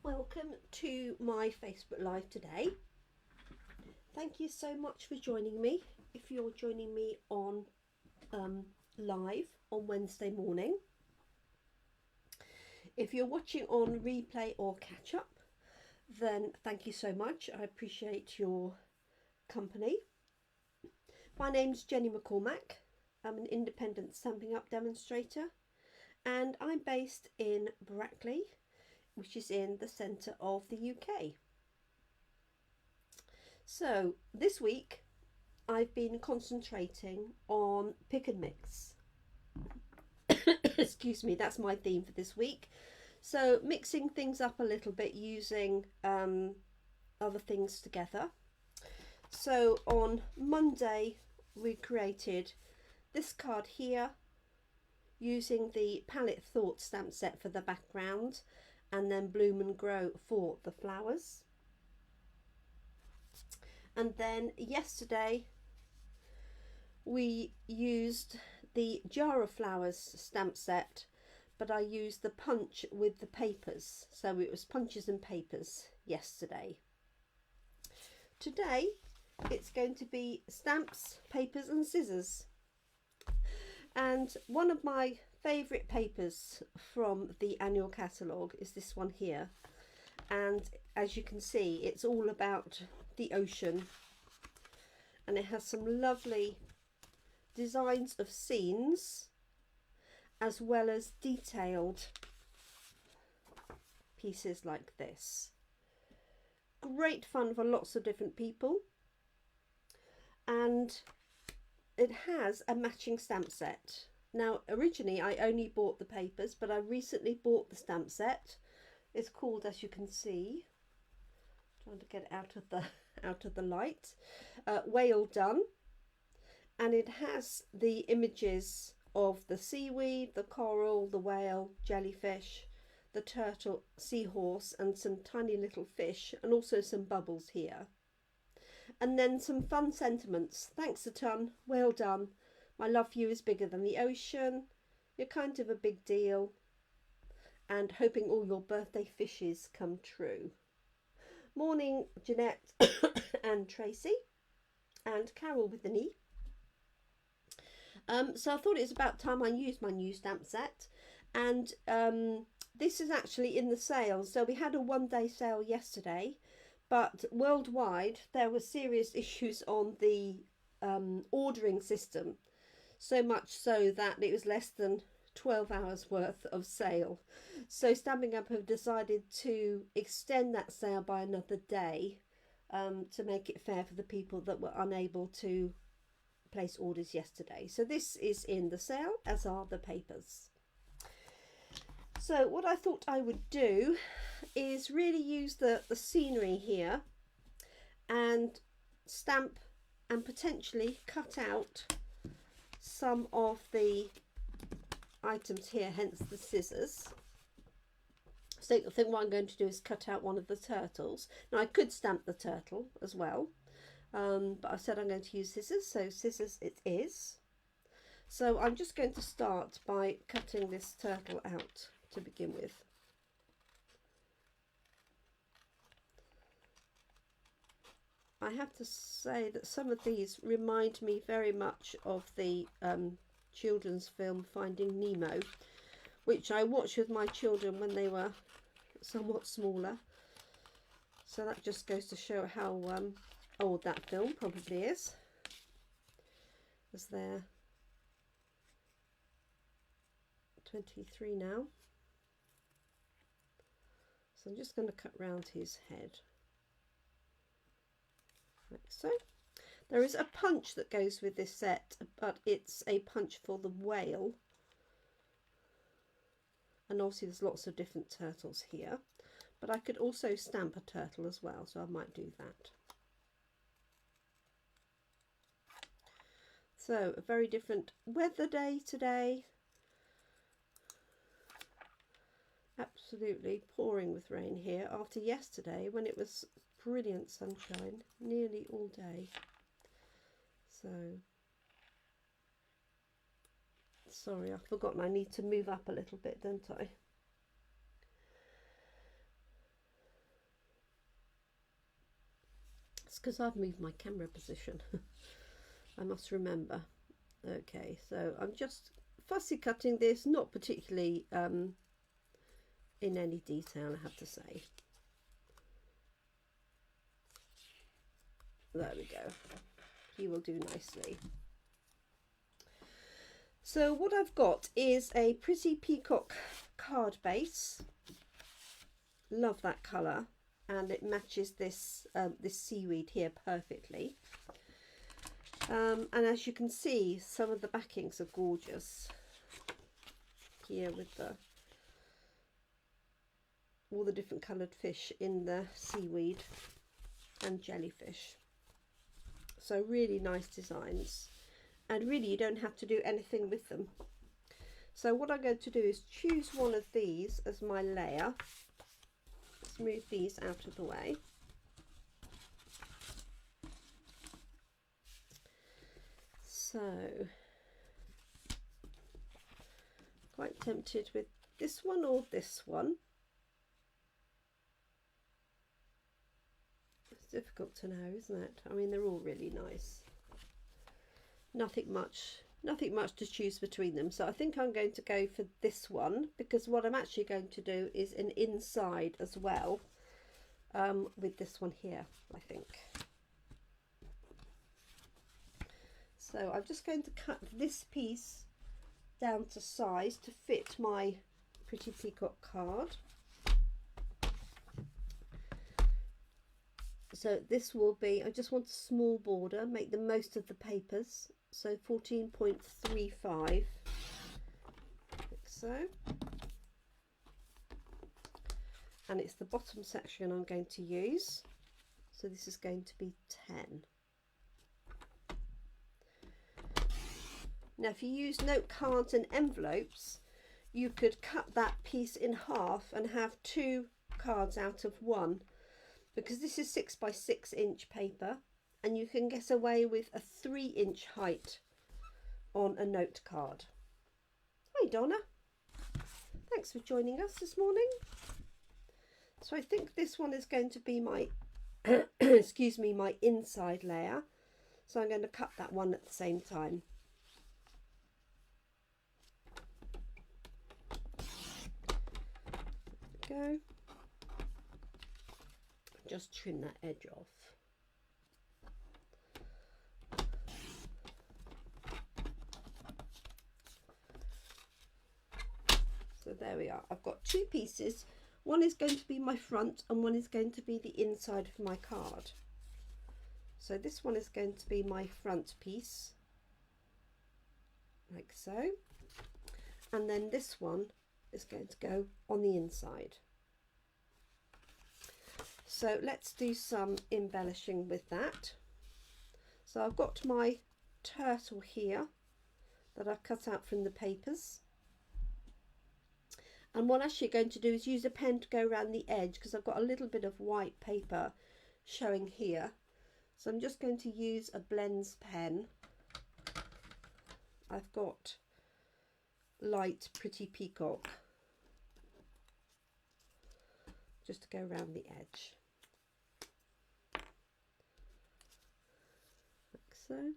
Welcome to my Facebook Live today. Thank you so much for joining me. If you're joining me on live on Wednesday morning, if you're watching on replay or catch up, then thank you so much. I appreciate your company. My name's Jenny McCormack. I'm an independent Stampin' Up demonstrator, and I'm based in Brackley, which is in the centre of the UK. So this week I've been concentrating on pick and mix. Excuse me, that's my theme for this week. So mixing things up a little bit using other things together. So on Monday we created this card here using the Palette Thought stamp set for the background, and then Bloom and Grow for the flowers. And then yesterday we used the Jar of Flowers stamp set, but I used the punch with the papers, so it was punches and papers yesterday. Today it's going to be stamps, papers and scissors. And one of my favourite papers from the annual catalogue is this one here, and as you can see it's all about the ocean, and it has some lovely designs of scenes as well as detailed pieces like this. Great fun for lots of different people, and it has a matching stamp set. Now originally I only bought the papers, but I recently bought the stamp set. It's called, as you can see, trying to get it out of the light, Whale Done, and it has the images of the seaweed, the coral, the whale, jellyfish, the turtle, seahorse, and some tiny little fish, and also some bubbles here. And then some fun sentiments. Thanks a ton, well done. My love for you is bigger than the ocean. You're kind of a big deal. And hoping all your birthday fishes come true. Morning, Jeanette and Tracy and Carol with an E. So I thought it was about time I used my new stamp set, and this is actually in the sale. So we had a one-day sale yesterday, but worldwide there were serious issues on the ordering system, so much so that it was less than 12 hours worth of sale. So Stampin' Up have decided to extend that sale by another day to make it fair for the people that were unable to place orders yesterday. So this is in the sale, as are the papers. So what I thought I would do is really use the scenery here and stamp and potentially cut out some of the items here, hence the scissors. So I think what I'm going to do is cut out one of the turtles. Now I could stamp the turtle as well, but I said I'm going to use scissors, so scissors it is. So I'm just going to start by cutting this turtle out to begin with. I have to say that some of these remind me very much of the children's film Finding Nemo, which I watched with my children when they were somewhat smaller. So that just goes to show how old that film probably is, as they're 23 now. So I'm just going to cut round his head like so. There is a punch that goes with this set, but it's a punch for the whale, and obviously there's lots of different turtles here, but I could also stamp a turtle as well, so I might do that. So a very different weather day today. Absolutely pouring with rain here after yesterday when it was brilliant sunshine nearly all day. So sorry, I've forgotten I need to move up a little bit, don't I? because I've moved my camera position. I must remember. Okay, so I'm just fussy cutting this, not particularly in any detail, I have to say. There we go. He will do nicely. So what I've got is a Pretty Peacock card base. Love that colour, and it matches this this seaweed here perfectly. And as you can see, some of the backings are gorgeous here with all the different coloured fish in the seaweed and jellyfish. So really nice designs, and really you don't have to do anything with them. So what I'm going to do is choose one of these as my layer. Let's move these out of the way. So quite tempted with this one or this one. It's difficult to know, isn't it? I mean, they're all really nice. Nothing much to choose between them. So I think I'm going to go for this one, because what I'm actually going to do is an inside as well with this one here, I think. So I'm just going to cut this piece down to size to fit my Pretty Peacock card. So this will be, I just want a small border, make the most of the papers. So 14.35, like so. And it's the bottom section I'm going to use. So this is going to be 10. Now if you use note cards and envelopes, you could cut that piece in half and have 2 cards out of 1, because this is 6 by 6 inch paper, and you can get away with a 3-inch height on a note card. Hi Donna, thanks for joining us this morning. So I think this one is going to be my excuse me, my inside layer, so I'm going to cut that one at the same time. Go. Just trim that edge off. So there we are. I've got 2 pieces. One is going to be my front and one is going to be the inside of my card. So this one is going to be my front piece, like so. And then this one is going to go on the inside. So let's do some embellishing with that. So I've got my turtle here that I've cut out from the papers. And what I'm actually going to do is use a pen to go around the edge, because I've got a little bit of white paper showing here. So I'm just going to use a blends pen. I've got light Pretty Peacock, just to go around the edge, like so,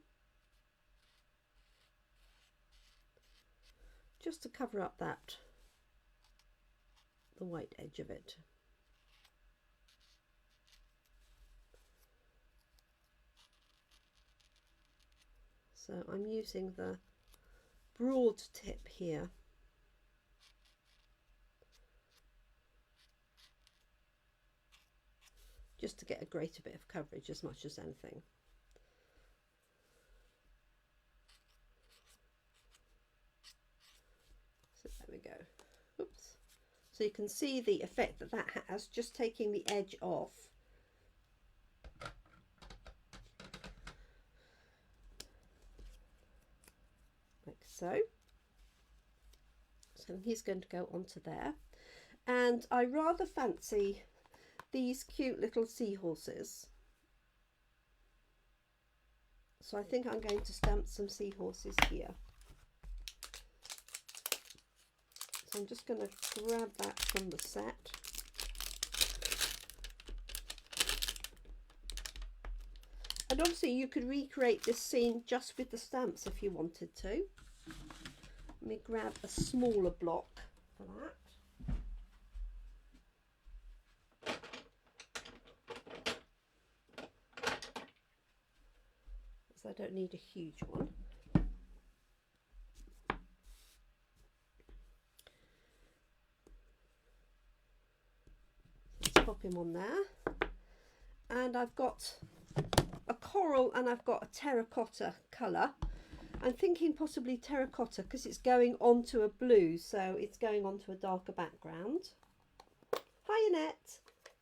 just to cover up the white edge of it. So I'm using the broad tip here. Just to get a greater bit of coverage as much as anything. So there we go. Oops. So you can see the effect that that has, just taking the edge off. Like so. So he's going to go onto there. And I rather fancy these cute little seahorses. So I think I'm going to stamp some seahorses here. So I'm just going to grab that from the set. And obviously you could recreate this scene just with the stamps if you wanted to. Let me grab a smaller block for that. I don't need a huge one. Let's pop him on there. And I've got a coral and I've got a terracotta colour. I'm thinking possibly terracotta because it's going onto a blue, so it's going onto a darker background. Hi Annette.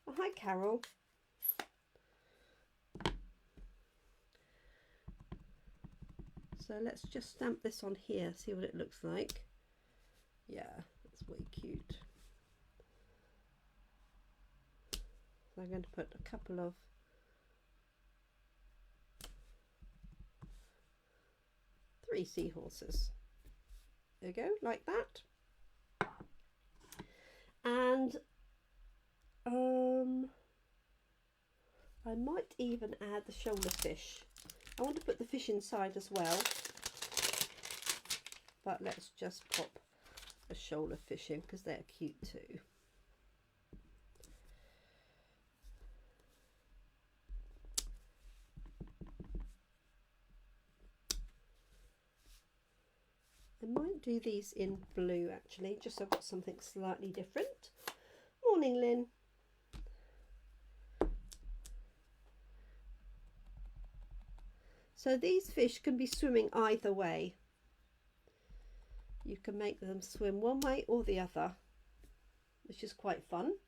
Oh, hi Carol. So let's just stamp this on here, see what it looks like. Yeah, that's way cute. So I'm going to put a couple of three seahorses. There you go, like that. And I might even add the shoulder fish. I want to put the fish inside as well, but let's just pop a shoulder fish in because they're cute too. I might do these in blue actually, just so I've got something slightly different. Morning, Lynn. So these fish can be swimming either way. You can make them swim one way or the other, which is quite fun.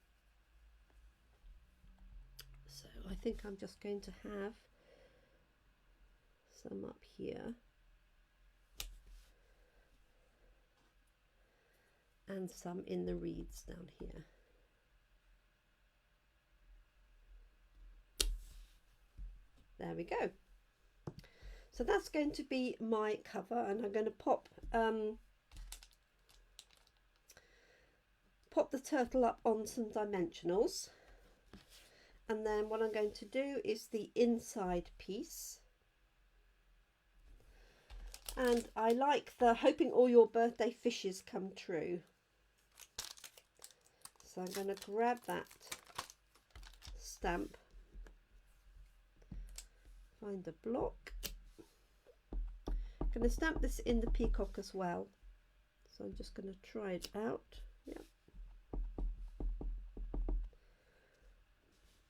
So I think I'm just going to have some up here and some in the reeds down here. There we go. So that's going to be my cover, and I'm going to pop the turtle up on some dimensionals, and then what I'm going to do is the inside piece. And I like the hoping all your birthday fishes come true. So I'm going to grab that stamp, find the block. I'm going to stamp this in the peacock as well. So I'm just going to try it out. Yep.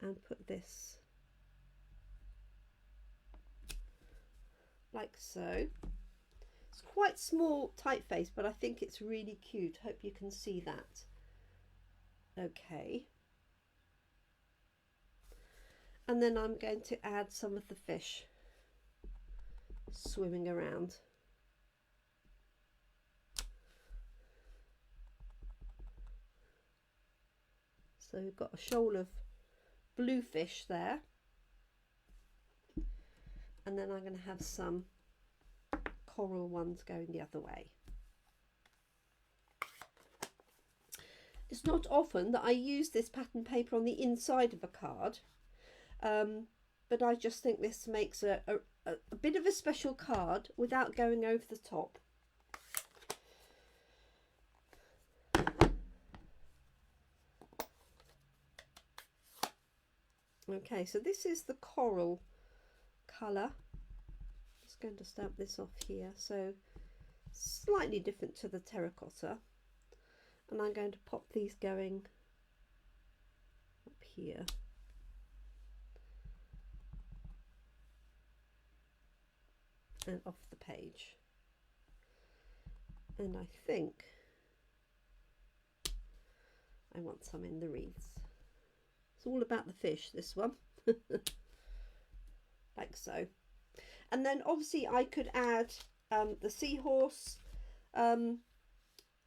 And put this like so. It's quite small typeface, but I think it's really cute. Hope you can see that. Okay. And then I'm going to add some of the fish swimming around. So we've got a shoal of blue fish there, and then I'm going to have some coral ones going the other way. It's not often that I use this pattern paper on the inside of a card, but I just think this makes a bit of a special card without going over the top. Okay, so this is the coral colour. Just going to stamp this off here, so slightly different to the terracotta, and I'm going to pop these going up here. And off the page. And I think I want some in the wreaths. It's all about the fish, this one. Like so. And then obviously I could add the seahorse. I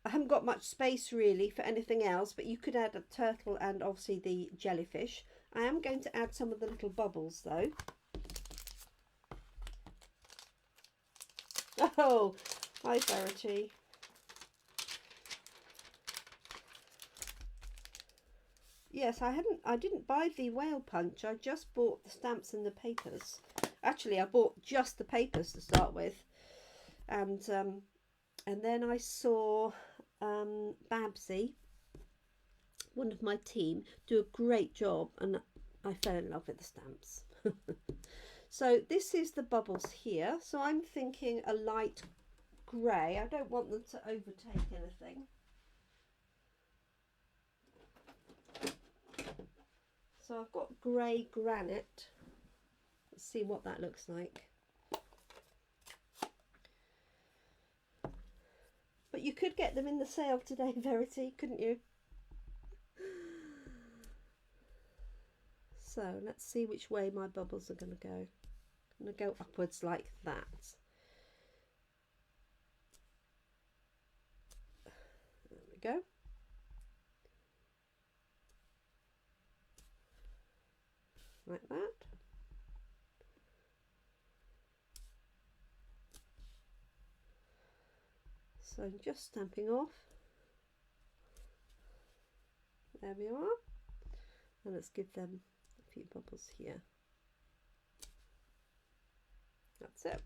haven't got much space really for anything else, but you could add a turtle and obviously the jellyfish. I am going to add some of the little bubbles though. Oh, hi Verity. Yes, I didn't buy the whale punch. I just bought the stamps and the papers. Actually, I bought just the papers to start with, and then I saw Babsy, one of my team, do a great job, and I fell in love with the stamps. So this is the bubbles here. So I'm thinking a light grey. I don't want them to overtake anything. So I've got grey granite. Let's see what that looks like. But you could get them in the sale today, Verity, couldn't you? So let's see which way my bubbles are going to go. I'm going to go upwards like that. There we go. Like that. So I'm just stamping off. There we are. And let's give them a few bubbles here. That's it.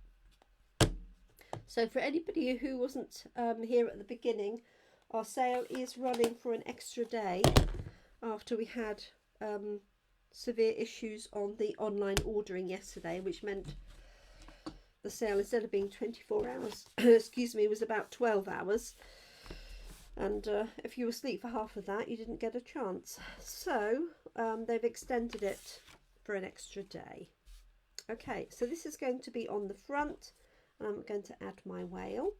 So for anybody who wasn't here at the beginning, our sale is running for an extra day after we had severe issues on the online ordering yesterday, which meant the sale, instead of being 24 hours, excuse me, was about 12 hours. And if you were asleep for half of that, you didn't get a chance. So they've extended it for an extra day. Okay, so this is going to be on the front, and I'm going to add my whale.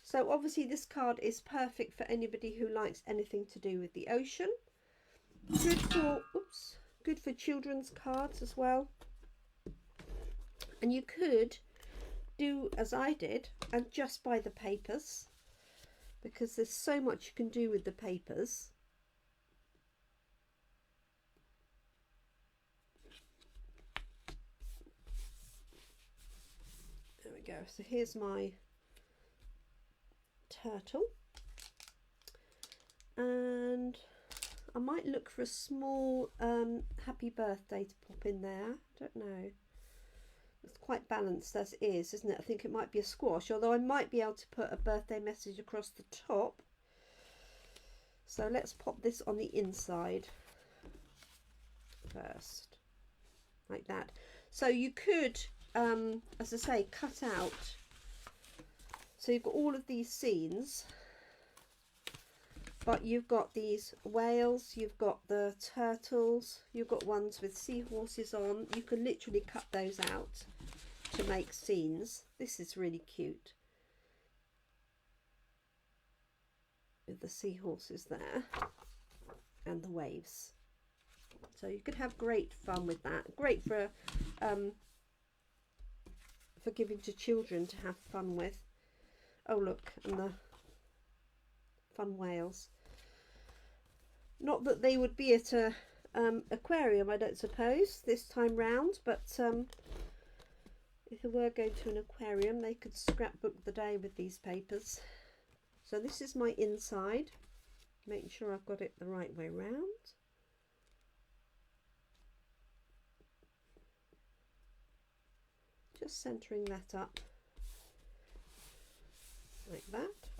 So obviously this card is perfect for anybody who likes anything to do with the ocean. Good for, oops, good for children's cards as well. And you could do as I did and just buy the papers, because there's so much you can do with the papers. There we go. So here's my turtle, and I might look for a small happy birthday to pop in there. I don't know. It's quite balanced as is, isn't it? I think it might be a squash, although I might be able to put a birthday message across the top. So let's pop this on the inside first, like that. So you could, as I say, cut out. So you've got all of these scenes, but you've got these whales, you've got the turtles, you've got ones with seahorses on. You can literally cut those out to make scenes. This is really cute with the seahorses there and the waves. So you could have great fun with that. Great for giving to children to have fun with. Oh look, and the fun whales. Not that they would be at a aquarium, I don't suppose, this time round, but if they were going to an aquarium, they could scrapbook the day with these papers. So this is my inside, making sure I've got it the right way round. Just centering that up like that.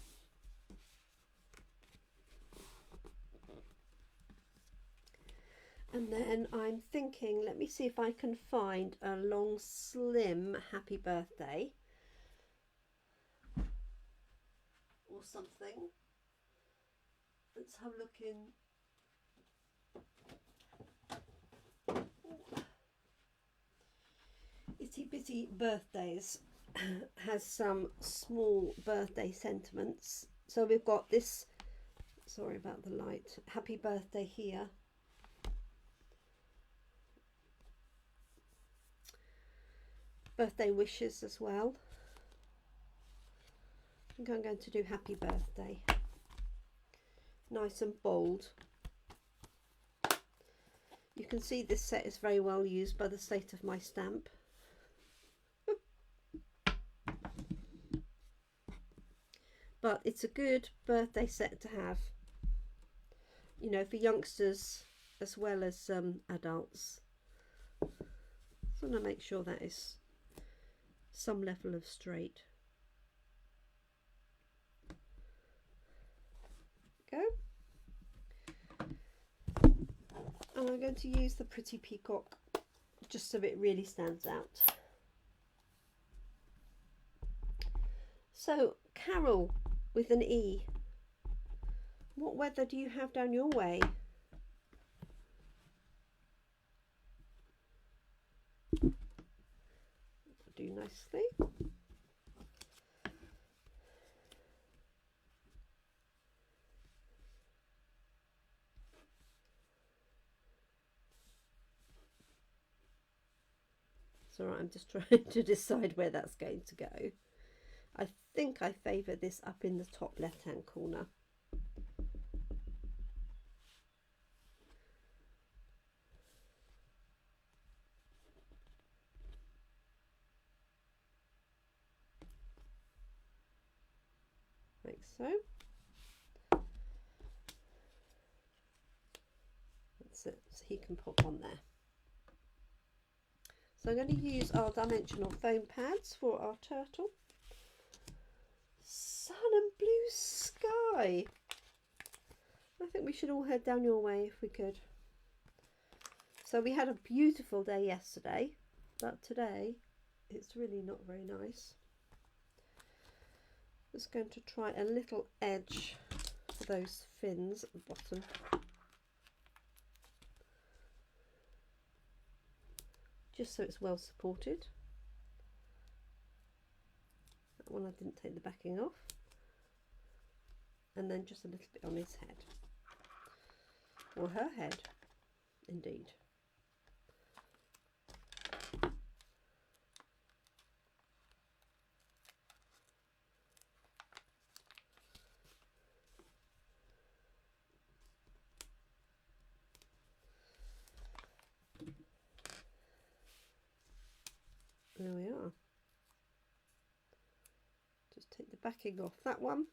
And then I'm thinking, let me see if I can find a long, slim happy birthday or something. Let's have a look in. Itty Bitty Birthdays has some small birthday sentiments. So we've got this, sorry about the light, happy birthday here. Birthday wishes as well. I think I'm going to do happy birthday. Nice and bold. You can see this set is very well used by the state of my stamp. But it's a good birthday set to have, you know, for youngsters as well as adults. Just want to make sure that is some level of straight. Go. And I'm going to use the Pretty Peacock just so it really stands out. So, Carol with an E, what weather do you have down your way? Do nicely. It's alright, I'm just trying to decide where that's going to go. I think I favour this up in the top left hand corner. Like so. That's it, so he can pop on there. So I'm going to use our dimensional foam pads for our turtle. Sun and blue sky. I think we should all head down your way if we could. So we had a beautiful day yesterday, but today it's really not very nice. Just going to try a little edge for those fins at the bottom. Just so it's well supported. That one I didn't take the backing off. And then just a little bit on his head. Or her head, indeed. There we are. Just take the backing off that one.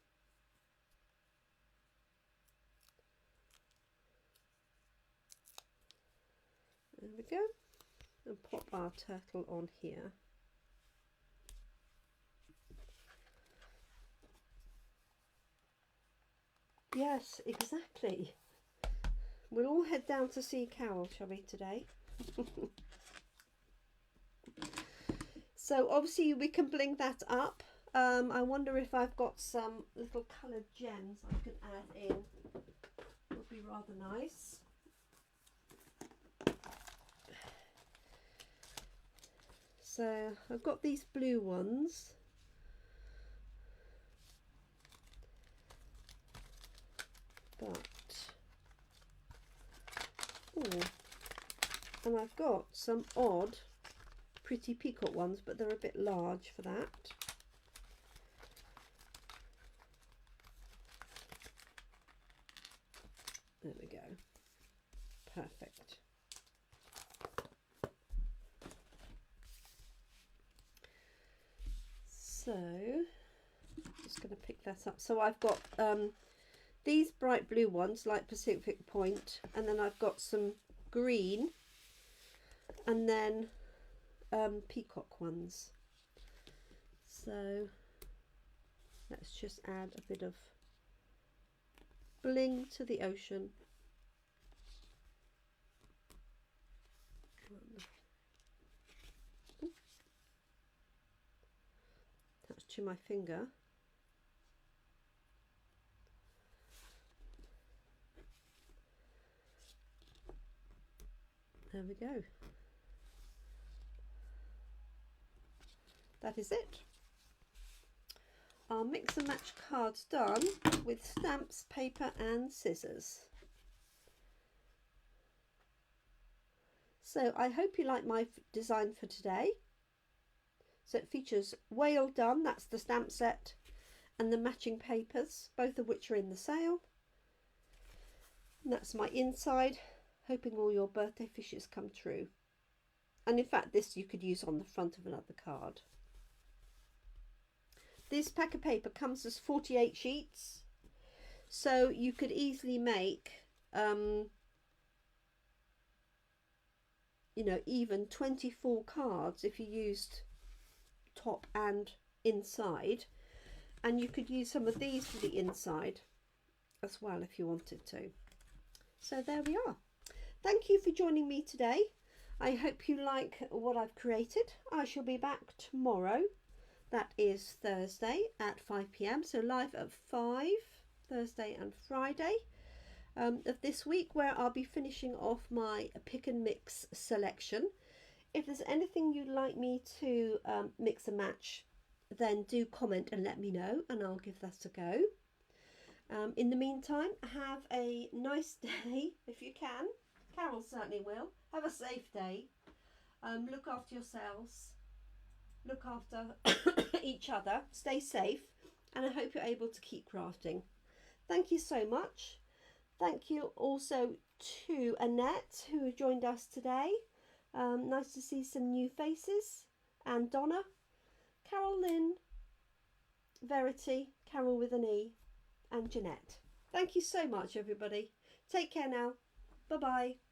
There we go. And pop our turtle on here. Yes, exactly. We'll all head down to see Carol, shall we, today? So obviously we can bling that up. I wonder if I've got some little coloured gems I can add in. Would be rather nice. So I've got these blue ones. But, ooh, and I've got some odd Pretty Peacock ones, but they're a bit large for that. There we go. Perfect. So, just going to pick that up. So I've got these bright blue ones like Pacific Point, and then I've got some green, and then peacock ones. So let's just add a bit of bling to the ocean. Touch to my finger. There we go. That is it. Our mix and match cards done with stamps, paper and scissors. So I hope you like my design for today. So it features Whale Done, that's the stamp set, and the matching papers, both of which are in the sale. And that's my inside, hoping all your birthday fishes come true. And in fact this you could use on the front of another card. This pack of paper comes as 48 sheets, so you could easily make you know, even 24 cards if you used top and inside. And you could use some of these for the inside as well if you wanted to. So there we are. Thank you for joining me today. I hope you like what I've created. I shall be back tomorrow. That is Thursday at 5 p.m. So live at 5, Thursday and Friday of this week, where I'll be finishing off my pick and mix selection. If there's anything you'd like me to mix and match, then do comment and let me know, and I'll give that a go. In the meantime, have a nice day if you can. Carol certainly will. Have a safe day. Look after yourselves. Look after each other. Stay safe. And I hope you're able to keep crafting. Thank you so much. Thank you also to Annette, who joined us today. Nice to see some new faces. And Donna, Carol Lynn, Verity, Carol with an E, and Jeanette. Thank you so much, everybody. Take care now. Bye-bye.